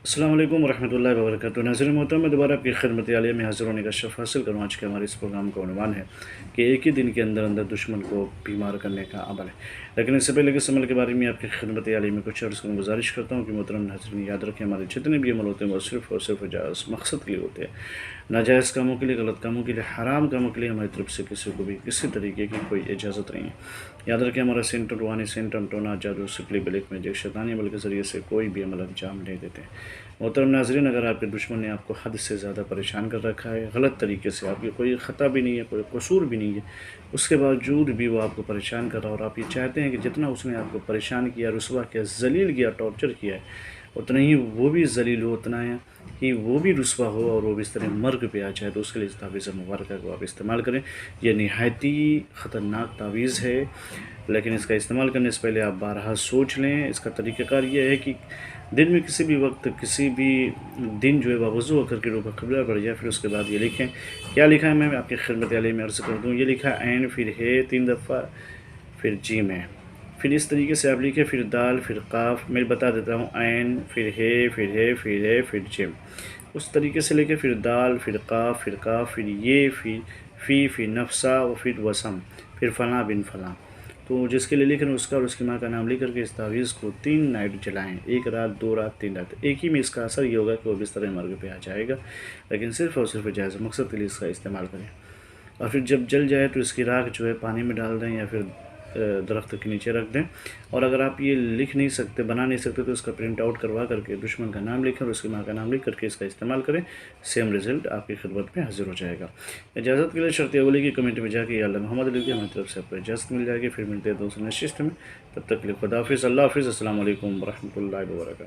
السلام علیکم ورحمۃ اللہ وبرکاتہ۔ ناظرین محترم، میں دوبارہ آپ کی خدمت عالیہ میں حاضر ہونے کا شرف حاصل کروں۔ آج کے ہمارے اس پروگرام کا عنوان ہے کہ ایک ہی دن کے اندر اندر دشمن کو بیمار کرنے کا عمل ہے۔ لیکن اس سے پہلے کہ اس عمل کے بارے میں آپ کی خدمت عالیہ میں کچھ عرض کروں، گزارش کرتا ہوں کہ محترم ناظرین یاد رکھیں، ہمارے جتنے بھی عمل ہوتے ہیں وہ صرف اور صرف جائز مقصد کے لیے ہوتے ہیں، ناجائز کاموں کے لیے، غلط کاموں کے لیے، حرام کاموں کے لیے ہماری طرف سے کسی کو بھی کسی طریقے کی کوئی اجازت نہیں ہے۔ یاد رکھیں، ہمارا سینٹر روحانی سینٹر ٹونا جادو سپلی بلیک میجک شیطانی عمل کے ذریعے سے کوئی بھی عمل انجام نہیں دیتے۔ محترم ناظرین، اگر آپ کے دشمن نے آپ کو حد سے زیادہ پریشان کر رکھا ہے، غلط طریقے سے، آپ کی کوئی خطا بھی نہیں ہے، کوئی قصور بھی نہیں ہے، اس کے باوجود بھی وہ آپ کو پریشان کر رہا ہے اور آپ یہ چاہتے ہیں کہ جتنا اس نے آپ کو پریشان کیا، رسوا کیا، ذلیل کیا، ٹارچر کیا ہے، اتنا ہی وہ بھی ذلیل ہو، اتنا ہی وہ بھی رسوا ہو اور وہ بھی اس طرح مرگ پہ آ جائے، تو اس کے لیے اس تعویذ مبارکہ کو آپ استعمال کریں۔ یہ نہایتی خطرناک تعویذ ہے، لیکن اس کا استعمال کرنے سے پہلے آپ بارہا سوچ لیں۔ اس کا طریقہ کار یہ ہے کہ دن میں کسی بھی وقت، کسی بھی دن جو ہے باوضو ہو کر کے روح قبلہ پڑ جائے، پھر اس کے بعد یہ لکھیں۔ کیا لکھا ہے میں آپ کی خدمت عالیہ میں عرض کر دوں، یہ لکھا عین، پھر ہے 3 دفعہ، پھر جیم ہے، پھر اس طریقے سے آپ لکھیں، پھر دال، پھر قاف، میں بتا دیتا ہوں، عین، پھر ہے، پھر جیم، اس طریقے سے لکھیں، پھر دال، پھر قاف، پھر کاف، پھر یہ، پھر نفسا، اور پھر وسم، پھر فلاں بن فلاں۔ تو جس کے لیے لکھ رہے ہیں اس کا اور اس کی ماں کا نام لکھ کر کے اس تعویذ کو 3 نائٹ جلائیں، 1 رات، 2 رات، 3 رات، ایک ہی میں اس کا اثر یہ ہوگا کہ وہ بستر مرگ پہ آ جائے گا، لیکن صرف اور صرف جائز مقصد کے لیے اس کا استعمال کریں۔ اور پھر جب جل جائے تو اس کی راکھ جو ہے پانی میں ڈال دیں یا پھر درخت کے نیچے رکھ دیں۔ اور اگر آپ یہ لکھ نہیں سکتے، بنا نہیں سکتے، تو اس کا پرنٹ آؤٹ کروا کر کے دشمن کا نام لکھیں اور اس کی ماں کا نام لکھ کر کے اس کا استعمال کریں، سیم رزلٹ آپ کی خدمت میں حاضر ہو جائے گا۔ اجازت کے لیے شرط اولی کی کمنٹ میں جا کے یا اللہ محمد لکھ کے ہماری طرف سے آپ کو اجازت مل جائے گی۔ پھر ملتے ہیں دوسرے نشست میں، تب تک کے لیے خدا حافظ، اللہ حافظ، السلام علیکم ورحمۃ اللہ وبرکاتہ۔